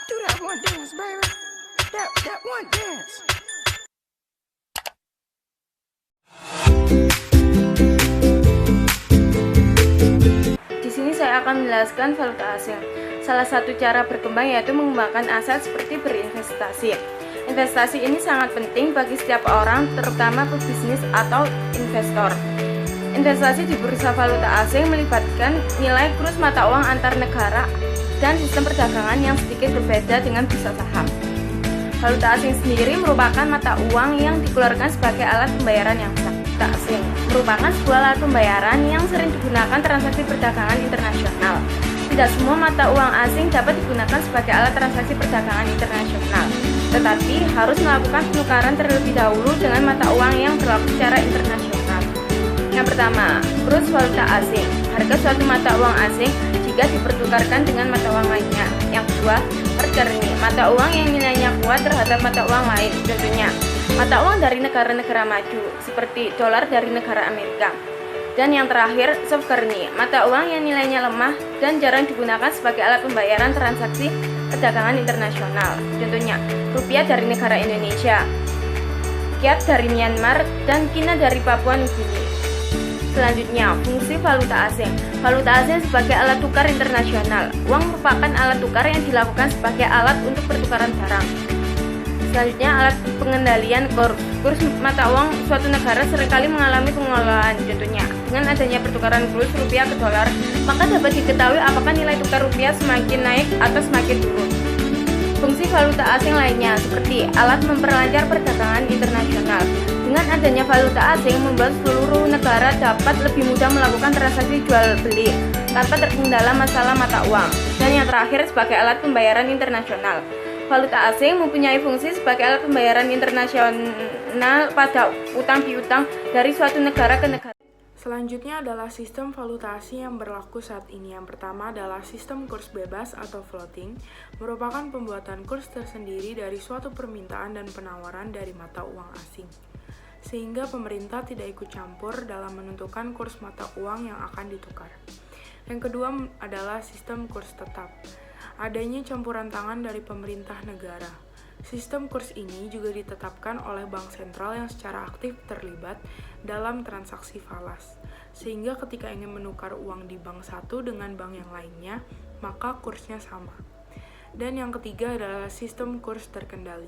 Do that one dance, baby. That one dance. Di sini saya akan menjelaskan valuta asing. Salah satu cara berkembang yaitu mengembangkan aset seperti berinvestasi. Investasi ini sangat penting bagi setiap orang, terutama pebisnis atau investor. Investasi di bursa valuta asing melibatkan nilai kurs mata uang antar negara dan sistem perdagangan yang sedikit berbeda dengan bursa saham. Valuta asing sendiri merupakan mata uang yang dikeluarkan sebagai alat pembayaran yang sah. Valuta asing merupakan sebuah alat pembayaran yang sering digunakan transaksi perdagangan internasional. Tidak semua mata uang asing dapat digunakan sebagai alat transaksi perdagangan internasional, tetapi harus melakukan penukaran terlebih dahulu dengan mata uang yang berlaku secara internasional. Yang pertama, kurs valuta asing. Harga suatu mata uang asing jika dipertukarkan dengan mata uang lainnya. Yang kedua, return, mata uang yang nilainya kuat terhadap mata uang lain. Contohnya, mata uang dari negara-negara maju seperti dolar dari negara Amerika. Dan yang terakhir, sovereignty, mata uang yang nilainya lemah dan jarang digunakan sebagai alat pembayaran transaksi perdagangan internasional. Contohnya, rupiah dari negara Indonesia, kyat dari Myanmar, dan kina dari Papua Nugini. Selanjutnya, fungsi valuta asing. Valuta asing sebagai alat tukar internasional. Uang merupakan alat tukar yang dilakukan sebagai alat untuk pertukaran barang. Selanjutnya, alat pengendalian kurs. Kurs mata uang suatu negara seringkali mengalami pengelolaan. Contohnya, dengan adanya pertukaran kurs rupiah ke dolar, maka dapat diketahui apakah nilai tukar rupiah semakin naik atau semakin turun. Fungsi valuta asing lainnya seperti alat memperlancar perdagangan internasional. Dengan adanya valuta asing membuat seluruh negara dapat lebih mudah melakukan transaksi jual beli tanpa terkendala masalah mata uang. Dan yang terakhir sebagai alat pembayaran internasional. Valuta asing mempunyai fungsi sebagai alat pembayaran internasional pada utang piutang dari suatu negara ke negara. Selanjutnya adalah sistem valuta asing yang berlaku saat ini. Yang pertama adalah sistem kurs bebas atau floating, merupakan pembuatan kurs tersendiri dari suatu permintaan dan penawaran dari mata uang asing, sehingga pemerintah tidak ikut campur dalam menentukan kurs mata uang yang akan ditukar. Yang kedua adalah sistem kurs tetap, adanya campuran tangan dari pemerintah negara. Sistem kurs ini juga ditetapkan oleh bank sentral yang secara aktif terlibat dalam transaksi falas, sehingga ketika ingin menukar uang di bank satu dengan bank yang lainnya, maka kursnya sama. Dan yang ketiga adalah sistem kurs terkendali.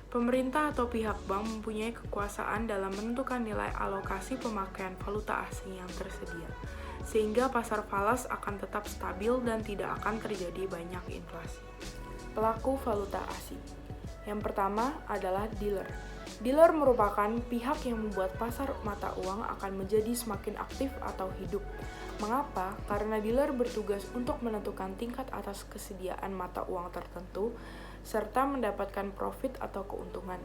Pemerintah atau pihak bank mempunyai kekuasaan dalam menentukan nilai alokasi pemakaian valuta asing yang tersedia, sehingga pasar falas akan tetap stabil dan tidak akan terjadi banyak inflasi. Pelaku valuta asing. Yang pertama adalah dealer. Dealer merupakan pihak yang membuat pasar mata uang akan menjadi semakin aktif atau hidup. Mengapa? Karena dealer bertugas untuk menentukan tingkat atas kesediaan mata uang tertentu, serta mendapatkan profit atau keuntungan,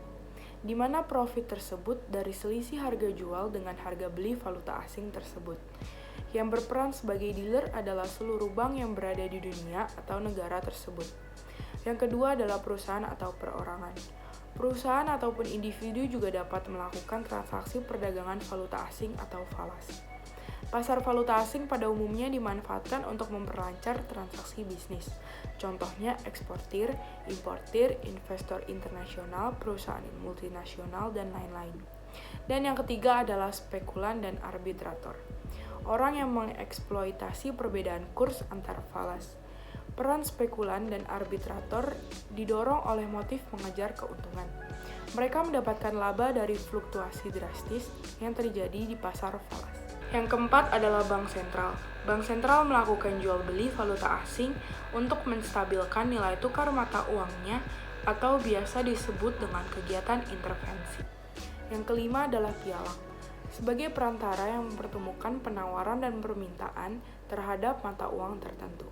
di mana profit tersebut dari selisih harga jual dengan harga beli valuta asing tersebut. Yang berperan sebagai dealer adalah seluruh bank yang berada di dunia atau negara tersebut. Yang kedua adalah perusahaan atau perorangan. Perusahaan ataupun individu juga dapat melakukan transaksi perdagangan valuta asing atau falas. Pasar valuta asing pada umumnya dimanfaatkan untuk memperlancar transaksi bisnis. Contohnya eksportir, importir, investor internasional, perusahaan multinasional, dan lain-lain. Dan yang ketiga adalah spekulan dan arbitrator. Orang yang mengeksploitasi perbedaan kurs antar falas. Peran spekulan dan arbitrator didorong oleh motif mengejar keuntungan. Mereka mendapatkan laba dari fluktuasi drastis yang terjadi di pasar falas. Yang keempat adalah bank sentral. Bank sentral melakukan jual beli valuta asing untuk menstabilkan nilai tukar mata uangnya atau biasa disebut dengan kegiatan intervensi. Yang kelima adalah pialang. Sebagai perantara yang mempertemukan penawaran dan permintaan terhadap mata uang tertentu.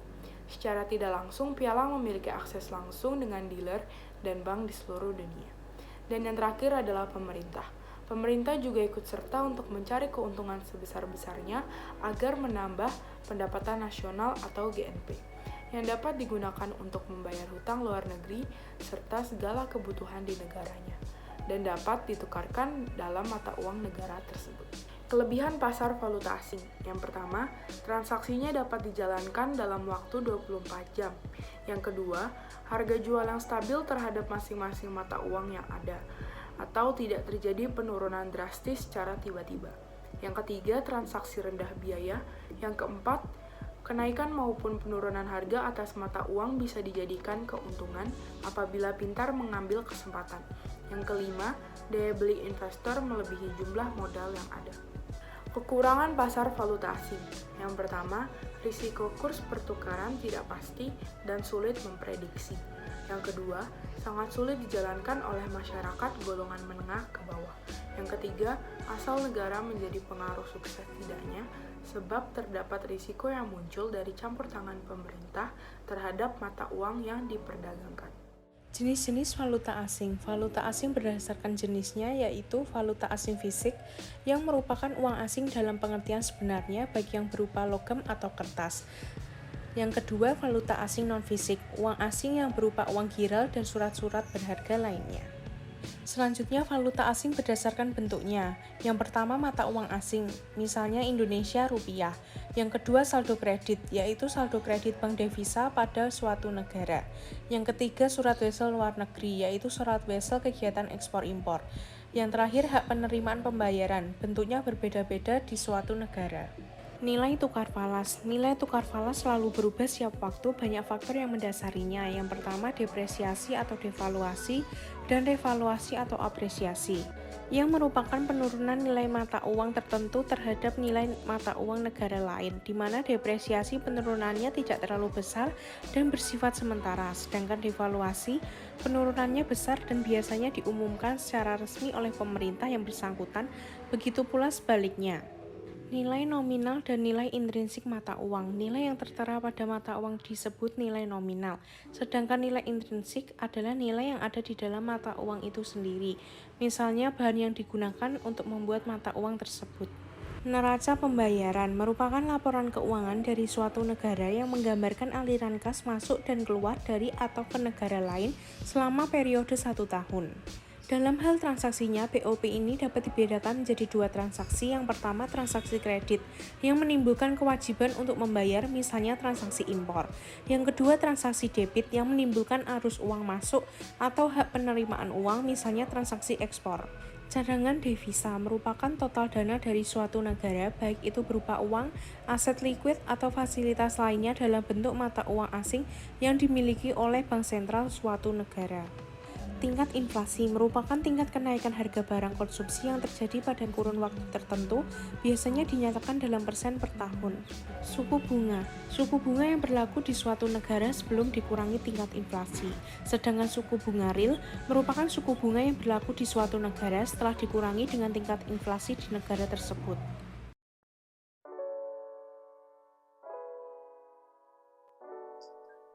Secara tidak langsung, pialang memiliki akses langsung dengan dealer dan bank di seluruh dunia. Dan yang terakhir adalah pemerintah. Pemerintah juga ikut serta untuk mencari keuntungan sebesar-besarnya agar menambah pendapatan nasional atau GNP, yang dapat digunakan untuk membayar hutang luar negeri serta segala kebutuhan di negaranya, dan dapat ditukarkan dalam mata uang negara tersebut. Kelebihan pasar valuta asing. Yang pertama, transaksinya dapat dijalankan dalam waktu 24 jam. Yang kedua, harga jual yang stabil terhadap masing-masing mata uang yang ada, atau tidak terjadi penurunan drastis secara tiba-tiba. Yang ketiga, transaksi rendah biaya. Yang keempat, kenaikan maupun penurunan harga atas mata uang bisa dijadikan keuntungan apabila pintar mengambil kesempatan. Yang kelima, daya beli investor melebihi jumlah modal yang ada. Kekurangan pasar valuta asing. Yang pertama, risiko kurs pertukaran tidak pasti dan sulit memprediksi. Yang kedua, sangat sulit dijalankan oleh masyarakat golongan menengah ke bawah. Yang ketiga, asal negara menjadi pengaruh sukses tidaknya, sebab terdapat risiko yang muncul dari campur tangan pemerintah terhadap mata uang yang diperdagangkan. Jenis-jenis valuta asing. Valuta asing berdasarkan jenisnya yaitu valuta asing fisik yang merupakan uang asing dalam pengertian sebenarnya baik yang berupa logam atau kertas. Yang kedua, valuta asing non-fisik, uang asing yang berupa uang giral dan surat-surat berharga lainnya. Selanjutnya, valuta asing berdasarkan bentuknya. Yang pertama, mata uang asing, misalnya Indonesia rupiah. Yang kedua, saldo kredit, yaitu saldo kredit bank devisa pada suatu negara. Yang ketiga, surat wesel luar negeri, yaitu surat wesel kegiatan ekspor-impor. Yang terakhir, hak penerimaan pembayaran, bentuknya berbeda-beda di suatu negara. Nilai tukar falas. Nilai tukar falas selalu berubah setiap waktu, banyak faktor yang mendasarinya. Yang pertama, depresiasi atau devaluasi, dan revaluasi atau apresiasi, yang merupakan penurunan nilai mata uang tertentu terhadap nilai mata uang negara lain, di mana depresiasi penurunannya tidak terlalu besar dan bersifat sementara, sedangkan devaluasi penurunannya besar dan biasanya diumumkan secara resmi oleh pemerintah yang bersangkutan, begitu pula sebaliknya. Nilai nominal dan nilai intrinsik mata uang. Nilai yang tertera pada mata uang disebut nilai nominal, sedangkan nilai intrinsik adalah nilai yang ada di dalam mata uang itu sendiri. Misalnya bahan yang digunakan untuk membuat mata uang tersebut. Neraca pembayaran merupakan laporan keuangan dari suatu negara yang menggambarkan aliran kas masuk dan keluar dari atau ke negara lain selama periode 1 tahun. Dalam hal transaksinya, BOP ini dapat dibedakan menjadi 2 transaksi. Yang pertama, transaksi kredit, yang menimbulkan kewajiban untuk membayar, misalnya transaksi impor. Yang kedua, transaksi debit, yang menimbulkan arus uang masuk atau hak penerimaan uang, misalnya transaksi ekspor. Cadangan devisa merupakan total dana dari suatu negara, baik itu berupa uang, aset likuid, atau fasilitas lainnya dalam bentuk mata uang asing yang dimiliki oleh bank sentral suatu negara. Tingkat inflasi merupakan tingkat kenaikan harga barang konsumsi yang terjadi pada kurun waktu tertentu, biasanya dinyatakan dalam persen per tahun. Suku bunga yang berlaku di suatu negara sebelum dikurangi tingkat inflasi. Sedangkan suku bunga real merupakan suku bunga yang berlaku di suatu negara setelah dikurangi dengan tingkat inflasi di negara tersebut.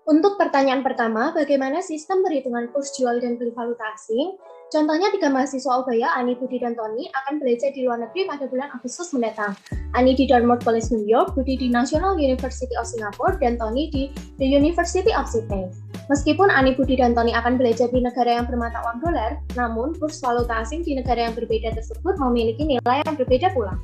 Untuk pertanyaan pertama, bagaimana sistem perhitungan kurs jual dan beli valuta asing? Contohnya 3 mahasiswa Ubaya, Ani, Budi, dan Tony akan belajar di luar negeri pada bulan Agustus mendatang. Ani di Dartmouth College New York, Budi di National University of Singapore, dan Tony di The University of Sydney. Meskipun Ani, Budi, dan Tony akan belajar di negara yang bermata uang dolar, namun kurs valuta asing di negara yang berbeda tersebut memiliki nilai yang berbeda pula.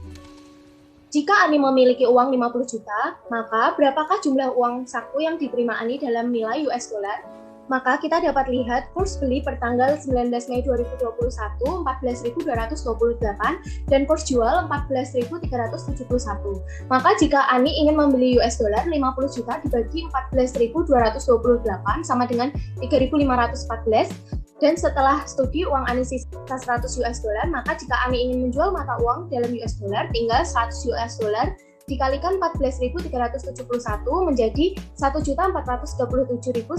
Jika Ani memiliki uang 50 juta, maka berapakah jumlah uang saku yang diterima Ani dalam nilai US dollar? Maka kita dapat lihat kurs beli per tanggal 19 Mei 2021 14.228 dan kurs jual 14.371. Maka jika Ani ingin membeli US dollar 50 juta dibagi 14.228 sama dengan 3.514. Dan setelah studi uang Ani sisa 100 US dollar, maka jika Ani ingin menjual mata uang dalam US dollar, tinggal 100 US dollar dikalikan 14.371 menjadi 1.437.150.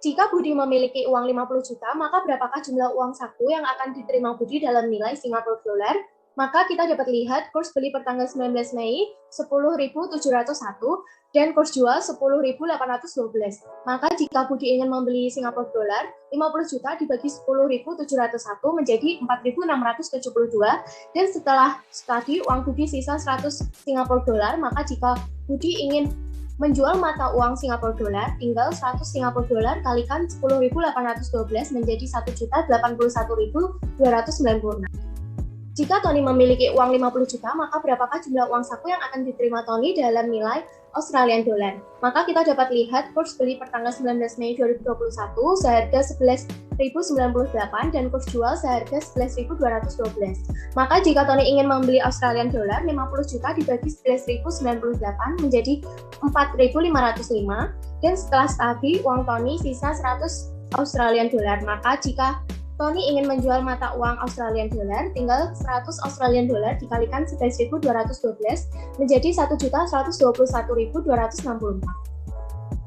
Jika Budi memiliki uang 50 juta, maka berapakah jumlah uang saku yang akan diterima Budi dalam nilai Singapura dolar? Maka kita dapat lihat kurs beli per tanggal 19 Mei 10.701 dan kurs jual 10.812. Maka jika Budi ingin membeli Singapura dolar, 50 juta dibagi 10.701 menjadi 4.672 dan setelah tadi uang Budi sisa 100 Singapura dolar, maka jika Budi ingin menjual mata uang Singapura dolar, tinggal 100 Singapura dolar kalikan 10.812 menjadi 1.081.296. Jika Tony memiliki uang 50 juta, maka berapakah jumlah uang saku yang akan diterima Tony dalam nilai Australian dollar? Maka kita dapat lihat kurs beli per tanggal 19 Mei 2021 seharga 11.098 dan kurs jual seharga 11.212. Maka jika Tony ingin membeli Australian dollar, 50 juta dibagi 11.098 menjadi 4.505, dan setelah tadi uang Tony sisa 100 Australian dollar. Maka jika Tony ingin menjual mata uang Australian dollar, tinggal 100 Australian dollar dikalikan 11.212 menjadi 1.121.264.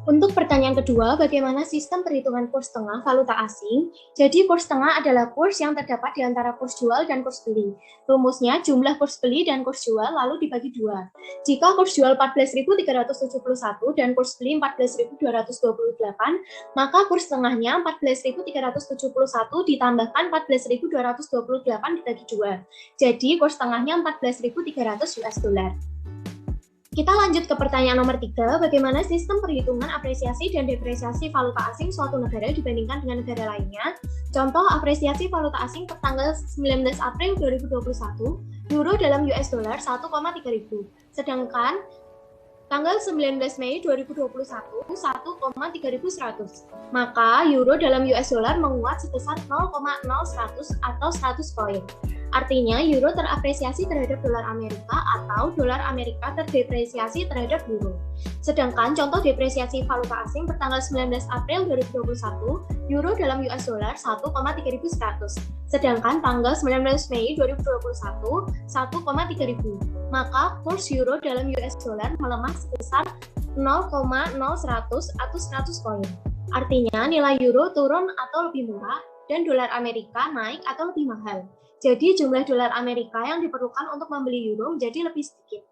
Untuk pertanyaan kedua, bagaimana sistem perhitungan kurs tengah valuta asing? Jadi kurs tengah adalah kurs yang terdapat di antara kurs jual dan kurs beli. Rumusnya jumlah kurs beli dan kurs jual lalu dibagi 2. Jika kurs jual 14.371 dan kurs beli 14.228, maka kurs tengahnya 14.371 ditambahkan 14.228 dibagi 2. Jadi kurs tengahnya 14.300 US dollar. Kita lanjut ke pertanyaan nomor 3, bagaimana sistem perhitungan apresiasi dan depresiasi valuta asing suatu negara dibandingkan dengan negara lainnya? Contoh apresiasi valuta asing per tanggal 19 April 2021, euro dalam US dollar 1,3 ribu. Sedangkan tanggal 19 Mei 2021, 1,3100. Maka euro dalam US dollar menguat sebesar 0,0100 atau 100 poin. Artinya euro terapresiasi terhadap dolar Amerika atau dolar Amerika terdepresiasi terhadap euro. Sedangkan contoh depresiasi valuta asing per tanggal 19 April 2021, euro dalam US dollar 1,3100. Sedangkan tanggal 19 Mei 2021, 1,3000. Maka kurs euro dalam US dollar melemah sebesar 0,0100 atau 100 poin. Artinya nilai euro turun atau lebih murah dan dolar Amerika naik atau lebih mahal. Jadi jumlah dolar Amerika yang diperlukan untuk membeli euro menjadi lebih sedikit.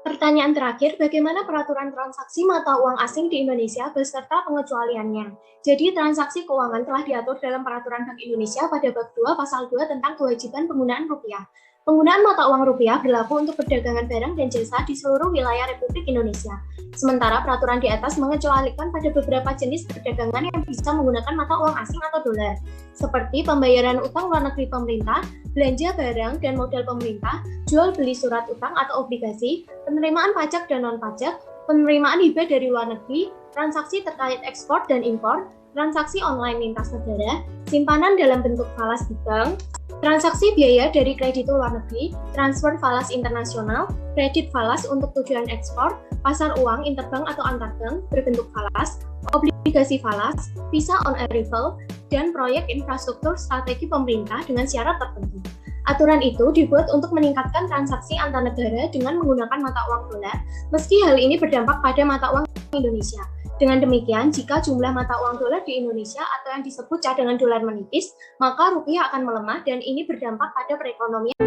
Pertanyaan terakhir, bagaimana peraturan transaksi mata uang asing di Indonesia beserta pengecualiannya? Jadi transaksi keuangan telah diatur dalam Peraturan Bank Indonesia pada bab 2 pasal 2 tentang kewajiban penggunaan rupiah. Penggunaan mata uang rupiah berlaku untuk perdagangan barang dan jasa di seluruh wilayah Republik Indonesia. Sementara peraturan di atas mengecualikan pada beberapa jenis perdagangan yang bisa menggunakan mata uang asing atau dolar, seperti pembayaran utang luar negeri pemerintah, belanja barang dan modal pemerintah, jual beli surat utang atau obligasi, penerimaan pajak dan non-pajak, penerimaan hibah dari luar negeri, transaksi terkait ekspor dan impor, transaksi online lintas negara, simpanan dalam bentuk falas di bank, transaksi biaya dari kreditur luar negeri, transfer falas internasional, kredit falas untuk tujuan ekspor, pasar uang interbank atau antarbank berbentuk falas, obligasi falas, visa on arrival, dan proyek infrastruktur strategi pemerintah dengan syarat tertentu. Aturan itu dibuat untuk meningkatkan transaksi antar negara dengan menggunakan mata uang dolar, meski hal ini berdampak pada mata uang Indonesia. Dengan demikian, jika jumlah mata uang dolar di Indonesia atau yang disebut cadangan dolar menipis, maka rupiah akan melemah dan ini berdampak pada perekonomian